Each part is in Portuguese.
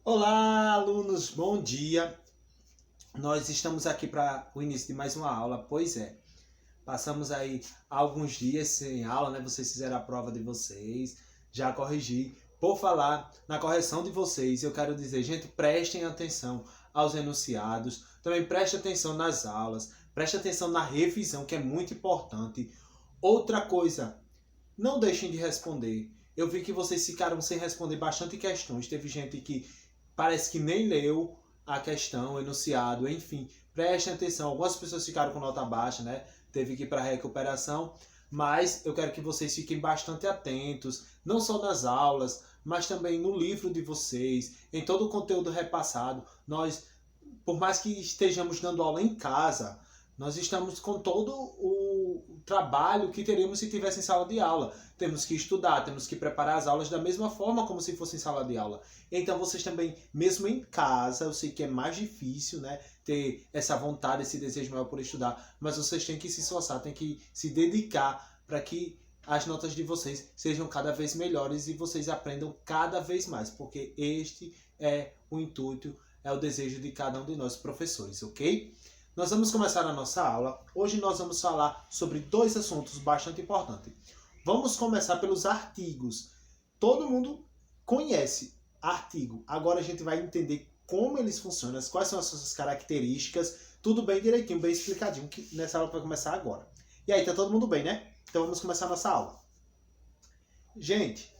Olá, alunos, bom dia. Nós estamos aqui para o início de mais uma aula. Pois é, passamos aí alguns dias sem aula, né? Vocês fizeram a prova de vocês, já corrigi. Por falar na correção de vocês, eu quero dizer, gente, prestem atenção aos enunciados, também prestem atenção nas aulas, prestem atenção na revisão, que é muito importante. Outra coisa, não deixem de responder. Eu vi que vocês ficaram sem responder bastante questões. Teve gente que parece que nem leu a questão, o enunciado, enfim. Prestem atenção. Algumas pessoas ficaram com nota baixa, né? Teve que ir para recuperação. Mas eu quero que vocês fiquem bastante atentos, não só nas aulas, mas também no livro de vocês, em todo o conteúdo repassado. Nós, por mais que estejamos dando aula em casa, nós estamos com todo o trabalho que teríamos se tivesse em sala de aula. Temos que estudar, temos que preparar as aulas da mesma forma como se fosse em sala de aula. Então vocês também, mesmo em casa, eu sei que é mais difícil, né, ter essa vontade, esse desejo maior por estudar, mas vocês têm que se esforçar, têm que se dedicar para que as notas de vocês sejam cada vez melhores e vocês aprendam cada vez mais, porque este é o intuito, é o desejo de cada um de nós professores, ok? Nós vamos começar a nossa aula. Hoje nós vamos falar sobre dois assuntos bastante importantes. Vamos começar pelos artigos. Todo mundo conhece artigo. Agora a gente vai entender como eles funcionam, quais são as suas características, tudo bem direitinho, bem explicadinho, que nessa aula vai começar agora. E aí, tá todo mundo bem, né? Então vamos começar a nossa aula. Gente,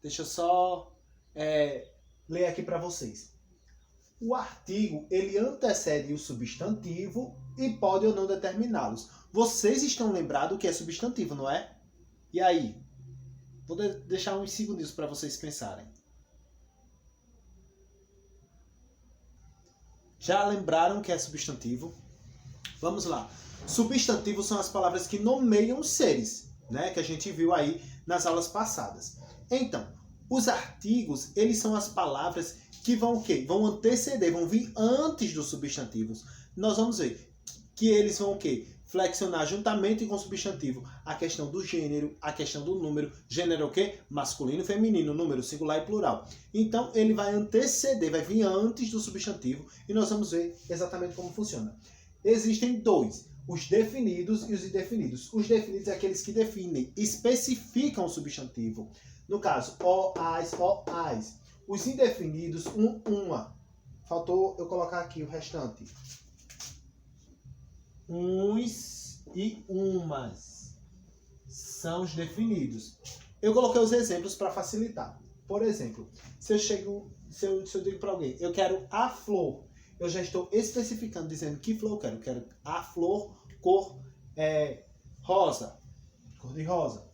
deixa eu só ler aqui para vocês. O artigo, ele antecede o substantivo e pode ou não determiná-los. Vocês estão lembrados o que é substantivo, não é? E aí? Vou deixar uns segundinhos para vocês pensarem. Já lembraram o que é substantivo? Vamos lá. Substantivos são as palavras que nomeiam os seres, né? Que a gente viu aí nas aulas passadas. Então, os artigos, eles são as palavras que vão o quê? Vão anteceder, vão vir antes dos substantivos. Nós vamos ver que eles vão o quê? Flexionar juntamente com o substantivo a questão do gênero, a questão do número. Gênero é o quê? Masculino, feminino, número singular e plural. Então, ele vai anteceder, vai vir antes do substantivo e nós vamos ver exatamente como funciona. Existem dois, os definidos e os indefinidos. Os definidos é aqueles que definem, especificam o substantivo. No caso, o, as. Os indefinidos, uma. Faltou eu colocar aqui o restante. Uns e umas são os definidos. Eu coloquei os exemplos para facilitar. Por exemplo, se eu digo para alguém, eu quero a flor, eu já estou especificando, dizendo que flor eu quero. Eu quero a flor cor rosa, cor de rosa.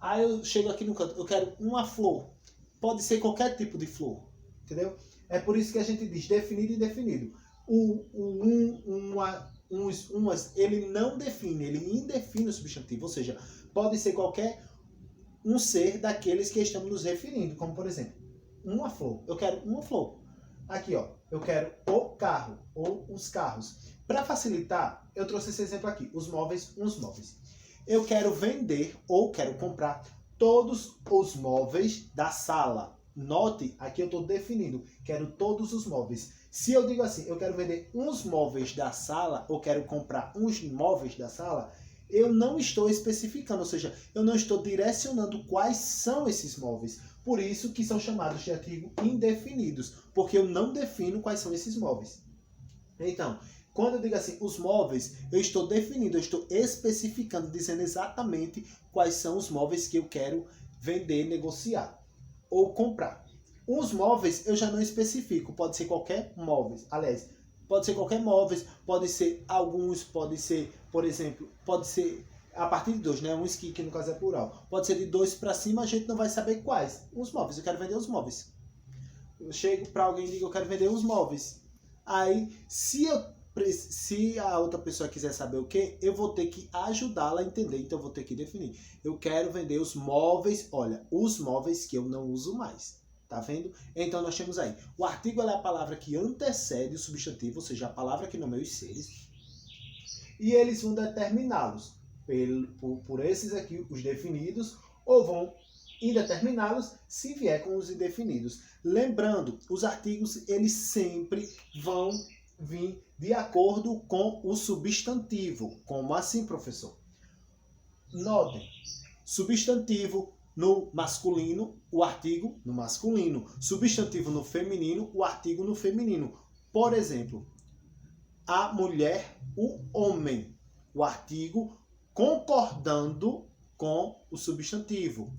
Aí eu chego aqui no canto, eu quero uma flor. Pode ser qualquer tipo de flor, entendeu? É por isso que a gente diz definido e indefinido. Umas, ele não define, ele indefine o substantivo. Ou seja, pode ser qualquer um ser daqueles que estamos nos referindo. Como, por exemplo, uma flor. Eu quero uma flor. Aqui, ó, eu quero o carro ou os carros. Para facilitar, eu trouxe esse exemplo aqui. Os móveis, uns móveis. Eu quero vender ou quero comprar todos os móveis da sala. Note, aqui eu estou definindo. Quero todos os móveis. Se eu digo assim, eu quero vender uns móveis da sala ou quero comprar uns móveis da sala, eu não estou especificando, ou seja, eu não estou direcionando quais são esses móveis. Por isso que são chamados de artigo indefinidos, porque eu não defino quais são esses móveis. Então, quando eu digo assim, os móveis, eu estou definindo, eu estou especificando, dizendo exatamente quais são os móveis que eu quero vender, negociar ou comprar. Os móveis eu já não especifico, pode ser qualquer móveis. Aliás, pode ser qualquer móveis, pode ser alguns, pode ser, por exemplo, pode ser a partir de 2, né? Uns que no caso é plural. Pode ser de 2 para cima, a gente não vai saber quais. Os móveis, eu quero vender os móveis. Eu chego para alguém e digo, eu quero vender os móveis. Aí, se a outra pessoa quiser saber o que, eu vou ter que ajudá-la a entender. Então, eu vou ter que definir. Eu quero vender os móveis, olha, os móveis que eu não uso mais. Tá vendo? Então, nós temos aí. O artigo é a palavra que antecede o substantivo, ou seja, a palavra que nomeia os seres. E eles vão determiná-los por esses aqui, os definidos, ou vão indeterminados se vier com os indefinidos. Lembrando, os artigos eles sempre vão vir de acordo com o substantivo. Como assim, professor? Notem, substantivo no masculino, o artigo no masculino. Substantivo no feminino, o artigo no feminino. Por exemplo, a mulher, o homem. O artigo concordando com o substantivo.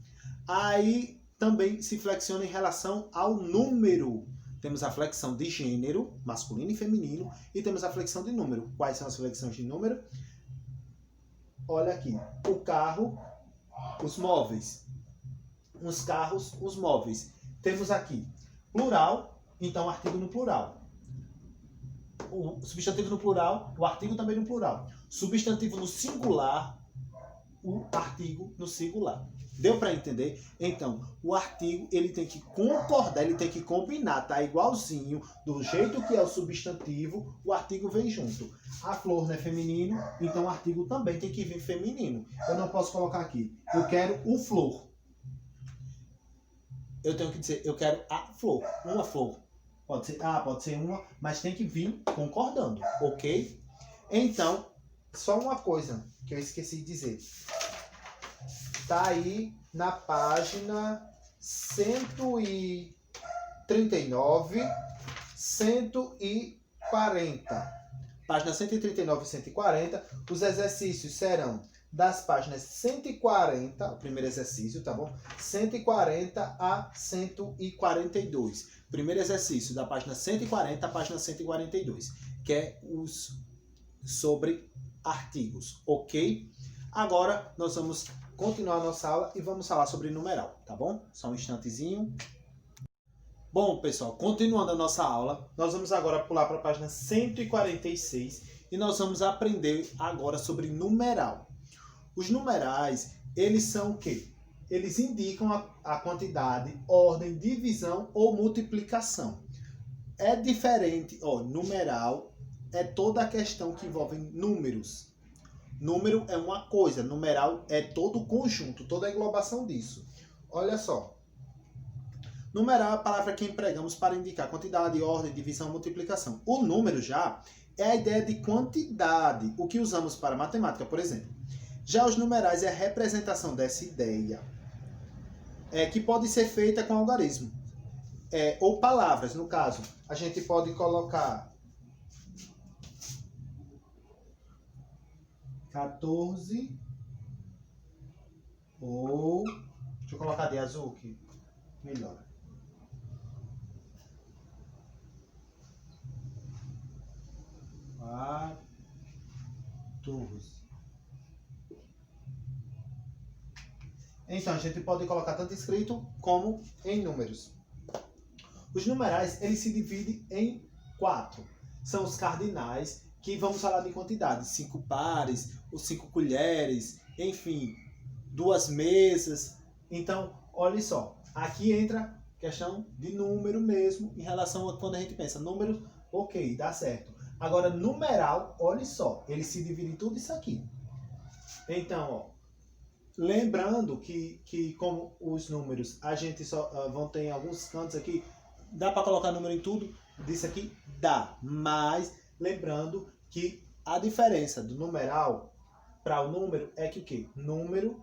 Aí também se flexiona em relação ao número. Temos a flexão de gênero, masculino e feminino, e temos a flexão de número. Quais são as flexões de número? Olha aqui, o carro, os móveis. Os carros, os móveis. Temos aqui plural, então artigo no plural. O substantivo no plural, o artigo também no plural. Substantivo no singular, o artigo no singular. Deu para entender? Então, o artigo ele tem que concordar, ele tem que combinar, tá igualzinho, do jeito que é o substantivo, o artigo vem junto. A flor não é feminino, então o artigo também tem que vir feminino. Eu não posso colocar aqui, eu quero o flor. Eu tenho que dizer, eu quero a flor, uma flor. Pode ser uma, mas tem que vir concordando, ok? Então, só uma coisa que eu esqueci de dizer. Tá aí na página 139, 140. Página 139 e 140, os exercícios serão das páginas 140, o primeiro exercício, tá bom? 140 a 142. Primeiro exercício da página 140 à página 142, que é os sobre artigos, ok? Agora nós vamos continuar a nossa aula e vamos falar sobre numeral, tá bom? Só um instantezinho. Bom, pessoal, continuando a nossa aula, nós vamos agora pular para a página 146 e nós vamos aprender agora sobre numeral. Os numerais, eles são o quê? Eles indicam a quantidade, ordem, divisão ou multiplicação. É diferente, numeral é toda a questão que envolve números. Número é uma coisa, numeral é todo o conjunto, toda a englobação disso. Olha só. Numeral é a palavra que empregamos para indicar quantidade, ordem, divisão, multiplicação. O número já é a ideia de quantidade, o que usamos para matemática, por exemplo. Já os numerais é a representação dessa ideia, que pode ser feita com algarismo. Ou palavras, no caso. A gente pode colocar 14 ou... Deixa eu colocar de azul que melhora. 14. Então, a gente pode colocar tanto escrito como em números. Os numerais, eles se dividem em 4. São os cardinais, que vamos falar de quantidade. 5 pares, ou 5 colheres, enfim, 2 mesas. Então, olha só. Aqui entra questão de número mesmo, em relação a quando a gente pensa. Número, ok, dá certo. Agora, numeral, olha só. Ele se divide em tudo isso aqui. Então, lembrando que como os números, a gente só vão ter em alguns cantos aqui, dá para colocar número em tudo? Disso aqui dá, mas lembrando que a diferença do numeral para o número é que o quê? Número,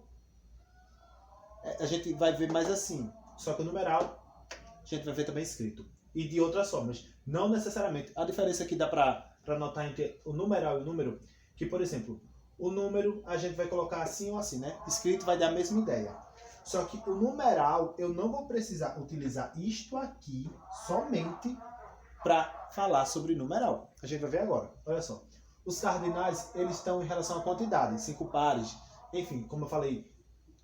a gente vai ver mais assim, só que o numeral a gente vai ver também escrito. E de outras formas, não necessariamente. A diferença que dá para notar entre o numeral e o número, que por exemplo, o número a gente vai colocar assim ou assim, né? Escrito vai dar a mesma ideia. Só que o numeral, eu não vou precisar utilizar isto aqui somente para falar sobre numeral. A gente vai ver agora. Olha só. Os cardinais, eles estão em relação à quantidade. 5 pares, enfim, como eu falei,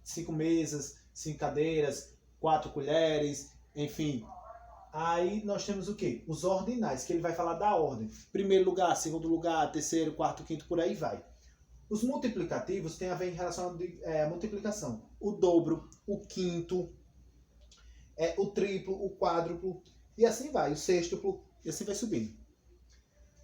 5 mesas, 5 cadeiras, 4 colheres, enfim. Aí nós temos o quê? Os ordinais, que ele vai falar da ordem. Primeiro lugar, segundo lugar, terceiro, quarto, quinto, por aí vai. Os multiplicativos têm a ver em relação à multiplicação. O dobro, o quinto, o triplo, o quádruplo, e assim vai, o sextuplo, e assim vai subindo.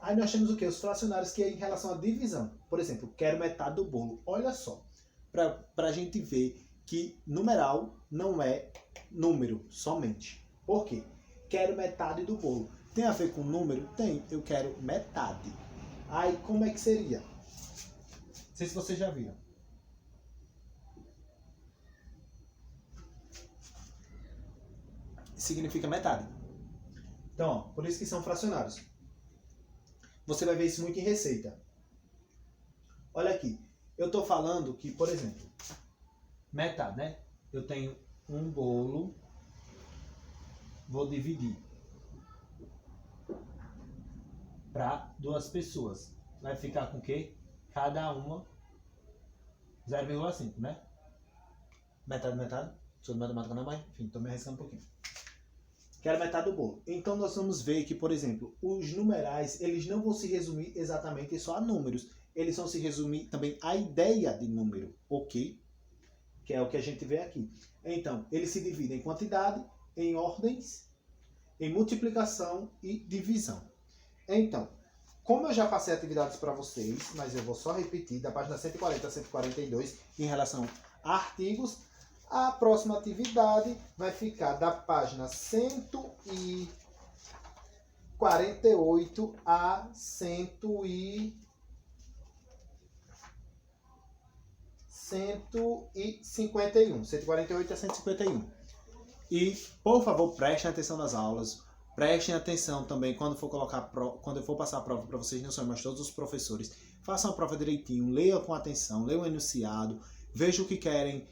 Aí nós temos o quê? Os fracionários, que é em relação à divisão. Por exemplo, quero metade do bolo. Olha só, para a gente ver que numeral não é número somente. Por quê? Quero metade do bolo. Tem a ver com número? Tem. Eu quero metade. Aí, como é que seria? Não sei se vocês já viram. Significa metade. Então, ó, por isso que são fracionários. Você vai ver isso muito em receita. Olha aqui. Eu estou falando que, por exemplo, metade, né? Eu tenho um bolo, vou dividir para 2 pessoas. Vai ficar com o quê? Cada uma 0,5, né? Metade, metade. Sou de matemática não, mas enfim, estou me arriscando um pouquinho. Quero metade do bolo. Então nós vamos ver que, por exemplo, os numerais, eles não vão se resumir exatamente só a números. Eles vão se resumir também à ideia de número, ok? Que é o que a gente vê aqui. Então, eles se dividem em quantidade, em ordens, em multiplicação e divisão. Então, como eu já passei atividades para vocês, mas eu vou só repetir, da página 140 a 142, em relação a artigos, a próxima atividade vai ficar da página 148 a 151. 148 a 151. E, por favor, prestem atenção nas aulas. Prestem atenção também quando eu for passar a prova para vocês, não só, mas todos os professores. Façam a prova direitinho, leiam com atenção, leiam o enunciado, vejam o que querem,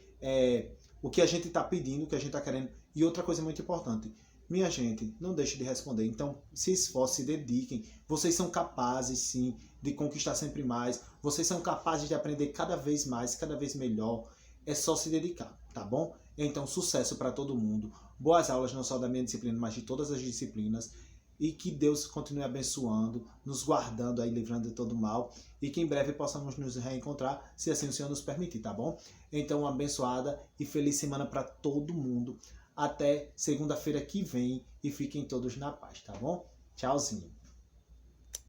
o que a gente está pedindo, o que a gente está querendo. E outra coisa muito importante, minha gente, não deixe de responder. Então, se esforcem, se dediquem. Vocês são capazes, sim, de conquistar sempre mais. Vocês são capazes de aprender cada vez mais, cada vez melhor. É só se dedicar, tá bom? Então, sucesso para todo mundo. Boas aulas, não só da minha disciplina, mas de todas as disciplinas. E que Deus continue abençoando, nos guardando aí, livrando de todo mal. E que em breve possamos nos reencontrar, se assim o Senhor nos permitir, tá bom? Então, uma abençoada e feliz semana para todo mundo. Até segunda-feira que vem e fiquem todos na paz, tá bom? Tchauzinho.